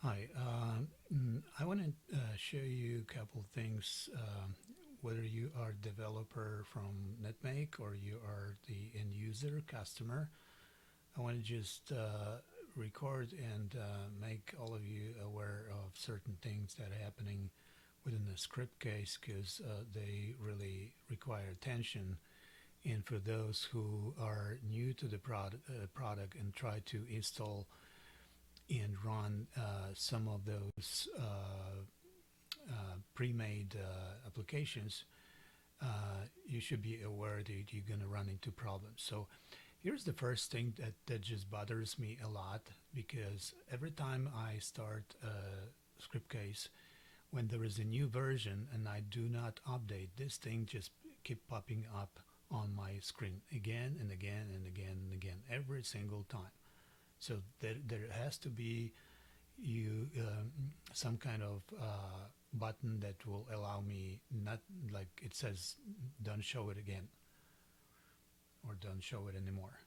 Hi, I want to show you a couple things. Whether you are a developer from NetMake or you are the end user customer, I want to just record and make all of you aware of certain things that are happening within the script case because they really require attention. And for those who are new to the product and try to install and run some of those pre-made applications, you should be aware that you're going to run into problems. So here's the first thing that just bothers me a lot, because every time I start a script case, when there is a new version and I do not update, this thing just keep popping up on my screen again and again and again and again every single time. So there has to be you some kind of button that will allow me, not like it says don't show it again or don't show it anymore.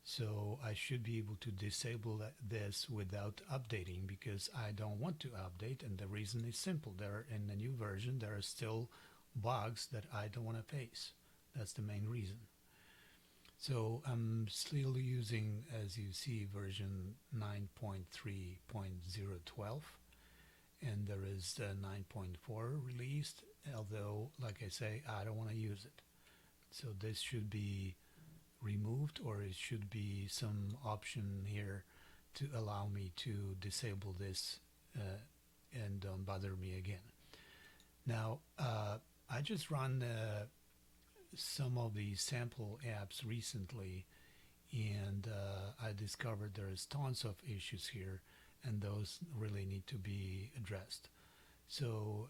So I should be able to disable this without updating, because I don't want to update, and the reason is simple. There, in the new version, there are still bugs that I don't want to face. That's the main reason. So I'm still using, as you see, version 9.3.012, and there is 9.4 released, although, like I say, I don't want to use it. So this should be removed, or it should be some option here to allow me to disable this and don't bother me again. Now, I just run some of the sample apps recently, and I discovered there's tons of issues here, and those really need to be addressed. So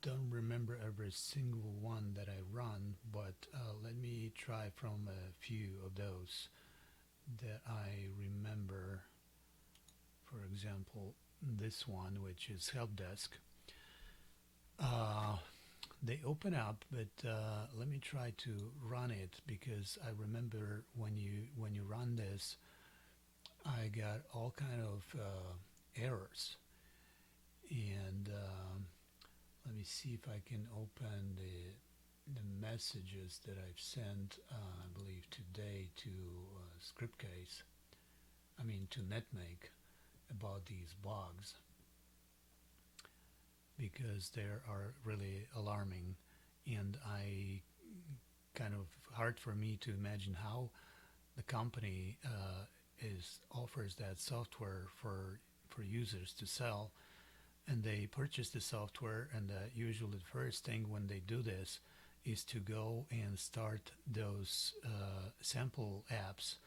don't remember every single one that I run, but let me try from a few of those that I remember. For example, this one, which is help desk. Uh, they open up, but let me try to run it, because I remember when you run this, I got all kind of errors. And let me see if I can open the messages that I've sent, I believe today, to Scriptcase. I mean to NetMake, about these bugs, because they are really alarming, and I kind of hard for me to imagine how the company is offers that software for users to sell, and they purchase the software, and usually the first thing when they do this is to go and start those sample apps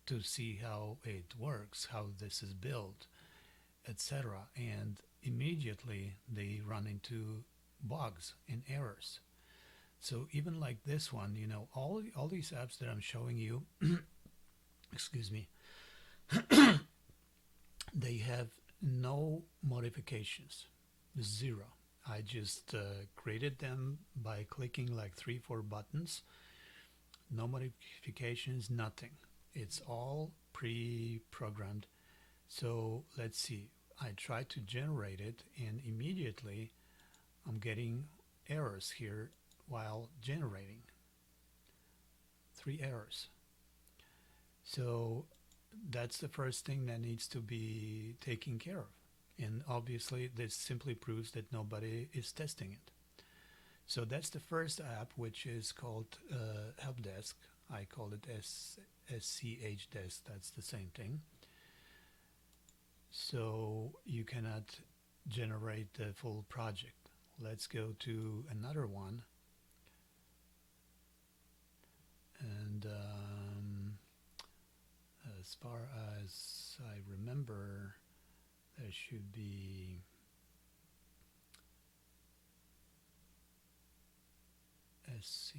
to see how it works, how this is built, etc. And immediately they run into bugs and errors. So even like this one, all these apps that I'm showing you, excuse me, they have no modifications, zero. I just created them by clicking like 3 4 buttons. No modifications, nothing. It's all pre-programmed. So let's see, I try to generate it, and immediately I'm getting errors here while generating. 3 errors. So that's the first thing that needs to be taken care of. And obviously, this simply proves that nobody is testing it. So that's the first app, which is called Help Desk. I call it SCH Desk. That's the same thing. So you cannot generate the full project. Let's go to another one. And as far as I remember, there should be SC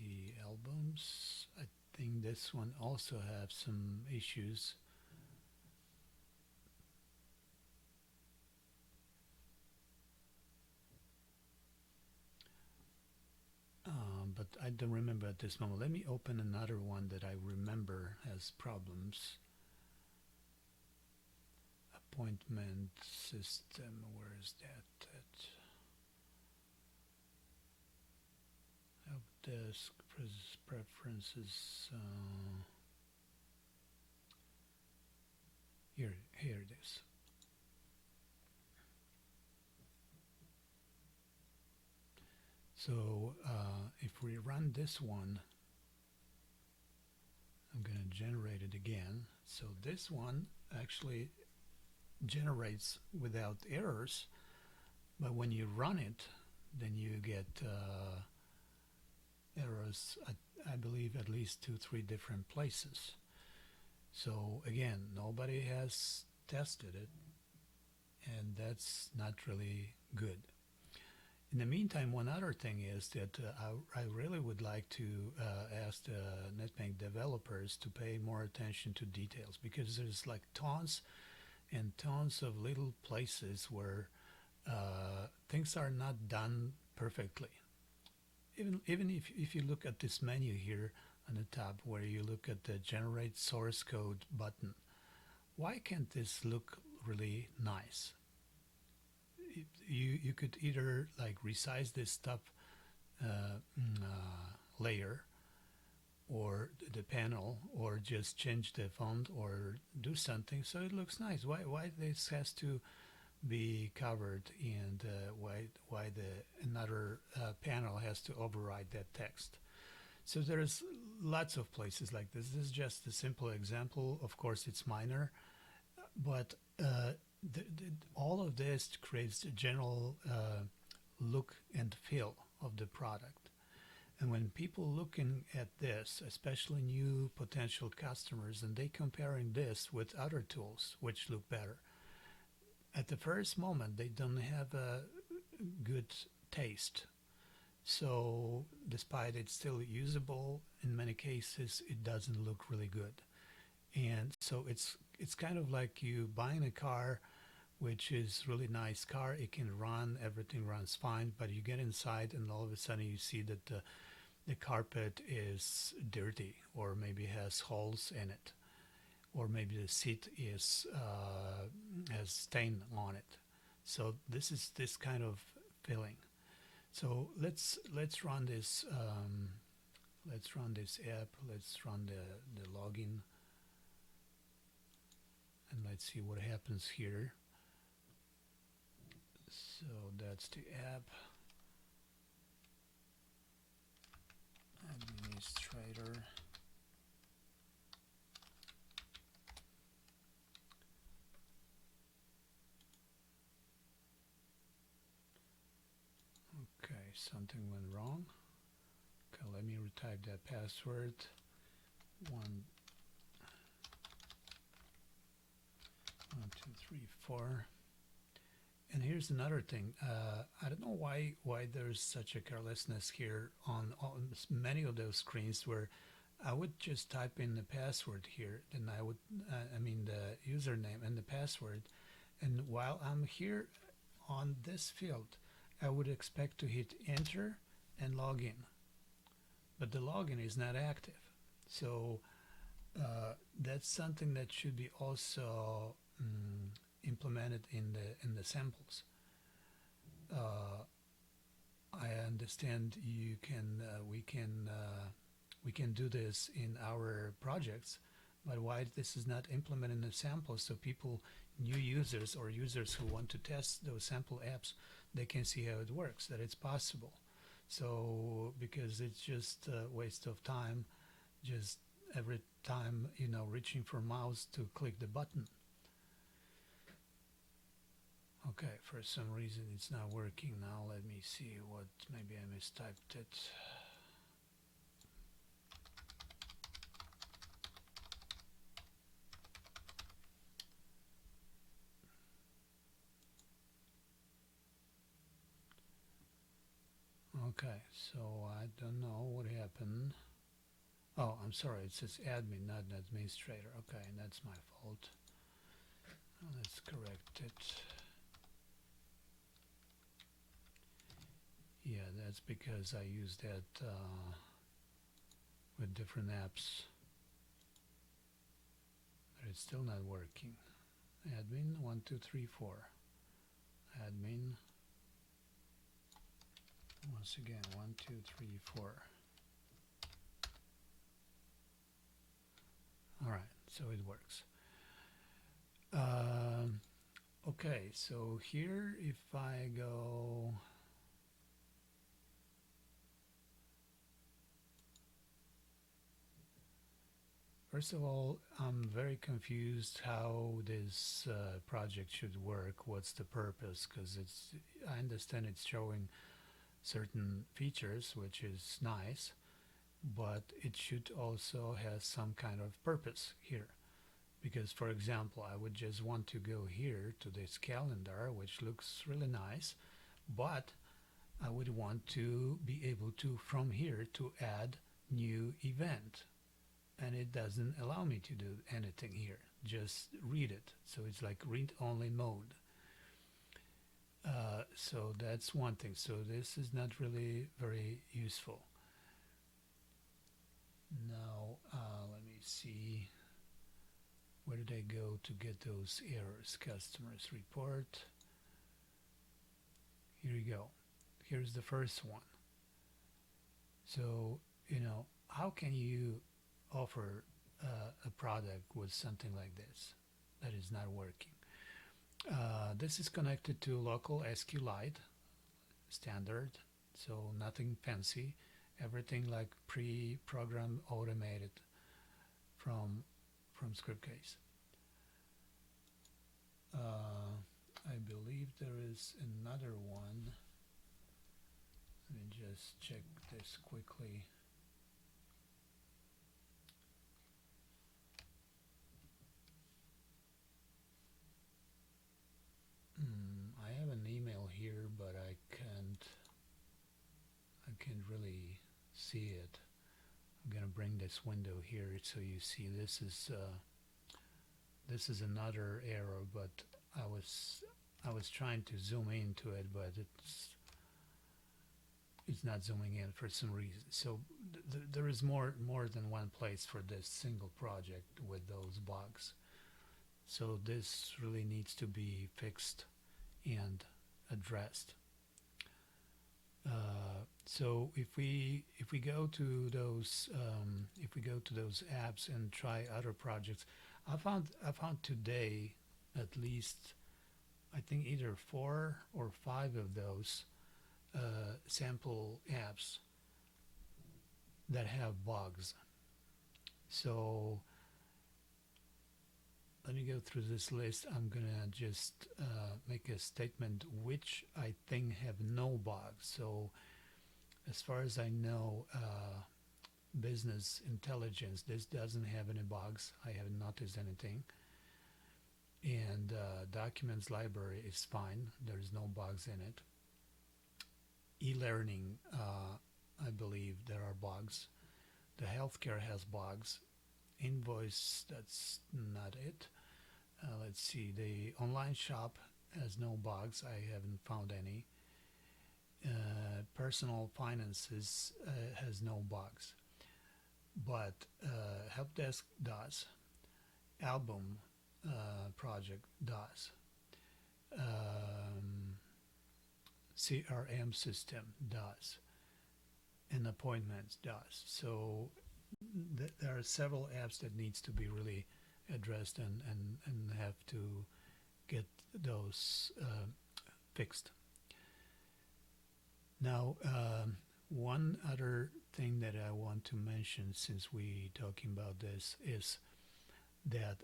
albums. I think this one also have some issues. But I don't remember at this moment. Let me open another one that I remember has problems. appointment system. Where is that? Help desk preferences. Here it is. So if we run this one, I'm going to generate it again. So this one actually generates without errors, but when you run it, then you get errors at, I believe, at least 2-3 different places. So again, nobody has tested it, and that's not really good. In the meantime, one other thing is that I really would like to ask the NetBank developers to pay more attention to details, because there's like tons and tons of little places where things are not done perfectly. Even if you look at this menu here on the top where you look at the generate source code button, why can't this look really nice? You could either like resize this stuff layer or the panel, or just change the font or do something so it looks nice. Why this has to be covered, and why the another panel has to override that text? So there's lots of places like this. This is just a simple example. Of course, it's minor, but all of this creates a general look and feel of the product. And when people looking at this, especially new potential customers, and they comparing this with other tools which look better, at the first moment they don't have a good taste. So despite it's still usable, in many cases it doesn't look really good. And so it's kind of like you buying a car which is really nice car. It can run, everything runs fine, but you get inside and all of a sudden you see that the carpet is dirty, or maybe has holes in it, or maybe the seat is has stain on it. So this is this kind of feeling. So let's run this. Let's run this app. Let's run the login, and let's see what happens here. So that's the app. Administrator. Okay, something went wrong. Okay, let me retype that password. 1, 2, 3, 4. And here's another thing. I don't know why there's such a carelessness here on many of those screens, where I would just type in the password here, then I would, I mean the username and the password, and while I'm here on this field, I would expect to hit enter and log in, but the login is not active. So that's something that should be also implemented in the samples. I understand you can we can do this in our projects, but why this is not implemented in the samples, so people, new users or users who want to test those sample apps, they can see how it works, that it's possible. So because it's just a waste of time, just every time, you know, reaching for mouse to click the button. Okay, for some reason it's not working now. Let me see what, maybe I mistyped it. Okay, so I don't know what happened. Oh, I'm sorry, it says admin, not administrator. Okay, and that's my fault. Let's correct it. Yeah, that's because I used that with different apps, but it's still not working. admin 1 2 3 4 admin once again 1 2 3 4. All right, so it works. Okay, so here if I go first of all, I'm very confused how this project should work. What's the purpose? Because I understand it's showing certain features, which is nice, but it should also have some kind of purpose here. Because, for example, I would just want to go here to this calendar, which looks really nice, but I would want to be able to, from here, to add new event. And it doesn't allow me to do anything here, just read it. So it's like read-only mode. So that's one thing. So this is not really very useful. Now, let me see. Where did I go to get those errors? Customers report. Here you go. Here's the first one. So, how can you offer a product with something like this that is not working? This is connected to local SQLite standard, so nothing fancy, everything like pre-programmed automated from Scriptcase. I believe there is another one. Let me just check this quickly. I have an email here, but I can't really see it. I'm gonna bring this window here so you see this is another error, but I was trying to zoom into it, but it's not zooming in for some reason. So there is more than one place for this single project with those bugs. So this really needs to be fixed and addressed. So if we go to those apps and try other projects, I found today at least, I think either 4 or 5 of those sample apps that have bugs. So let me go through this list. I'm gonna just make a statement which I think have no bugs. So as far as I know, business intelligence, this doesn't have any bugs. I haven't noticed anything. And documents library is fine. There's no bugs in it. E-learning, I believe there are bugs. The healthcare has bugs. Invoice, that's not it. Let's see, the online shop has no bugs. I haven't found any. Personal finances has no bugs, but help desk does. Album project does. CRM system does. And appointments does. So there are several apps that needs to be really addressed and have to get those fixed. Now, one other thing that I want to mention, since we talking about this, is that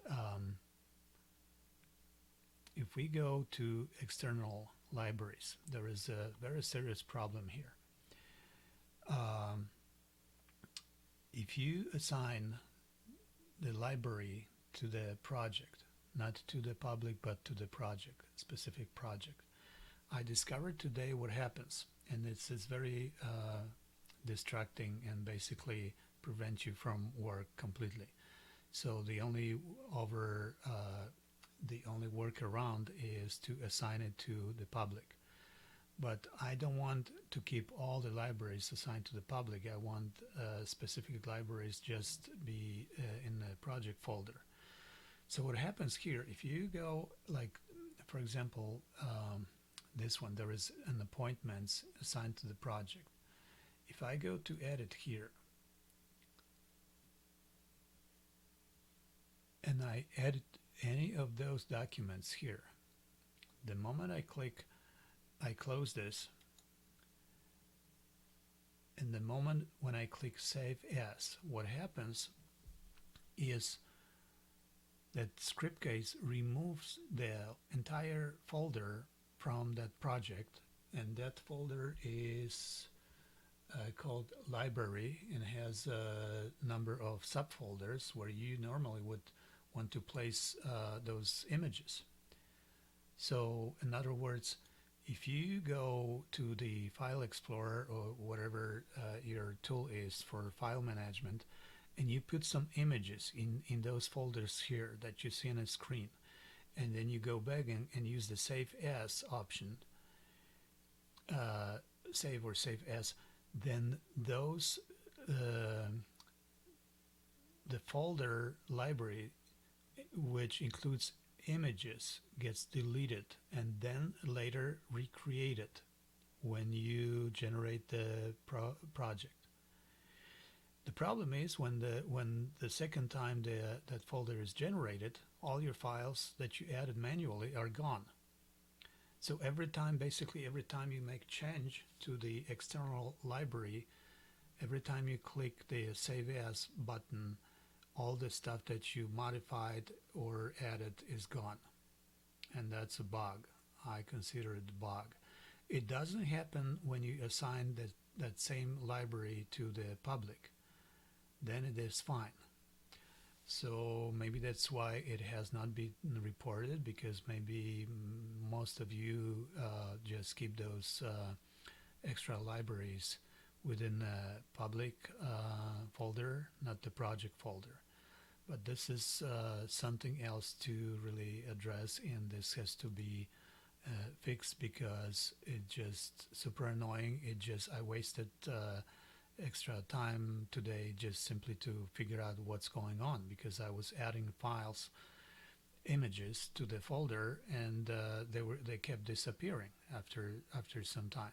if we go to external libraries, there is a very serious problem here. If you assign the library to the project, not to the public, but to the project, specific project, I discovered today what happens, and it's very distracting and basically prevents you from work completely. So the only workaround is to assign it to the public. But I don't want to keep all the libraries assigned to the public. I want specific libraries just be in the project folder. So what happens here, if you go like, for example, this one, there is an appointments assigned to the project. If I go to edit here and I edit any of those documents here, the moment I click, I close this, and the moment when I click Save As, what happens is that Scriptcase removes the entire folder from that project, and that folder is called library and has a number of subfolders where you normally would want to place those images. So in other words, if you go to the File Explorer or whatever your tool is for file management, and you put some images in those folders here that you see on the screen, and then you go back and use the Save As option, save or save as, then those the folder library, which includes images, gets deleted and then later recreated when you generate the project. The problem is when the second time that folder is generated, all your files that you added manually are gone. So basically every time you make change to the external library, every time you click the Save As button, all the stuff that you modified or added is gone. And that's a bug. I consider it a bug. It doesn't happen when you assign that same library to the public. Then it is fine. So maybe that's why it has not been reported, because maybe most of you just keep those extra libraries within the public folder, not the project folder. But this is something else to really address, and this has to be fixed, because it's just super annoying. I wasted extra time today just simply to figure out what's going on, because I was adding files, images to the folder, and they kept disappearing after some time,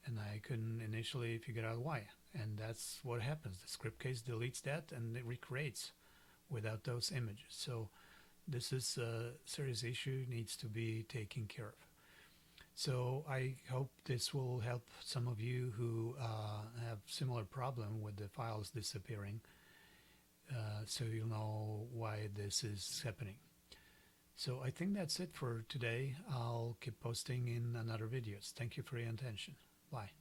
and I couldn't initially figure out why. And that's what happens. The Scriptcase deletes that and it recreates without those images. So this is a serious issue, needs to be taken care of. So I hope this will help some of you who have similar problem with the files disappearing, so you'll know why this is happening. So I think that's it for today. I'll keep posting in another videos. Thank you for your attention. Bye.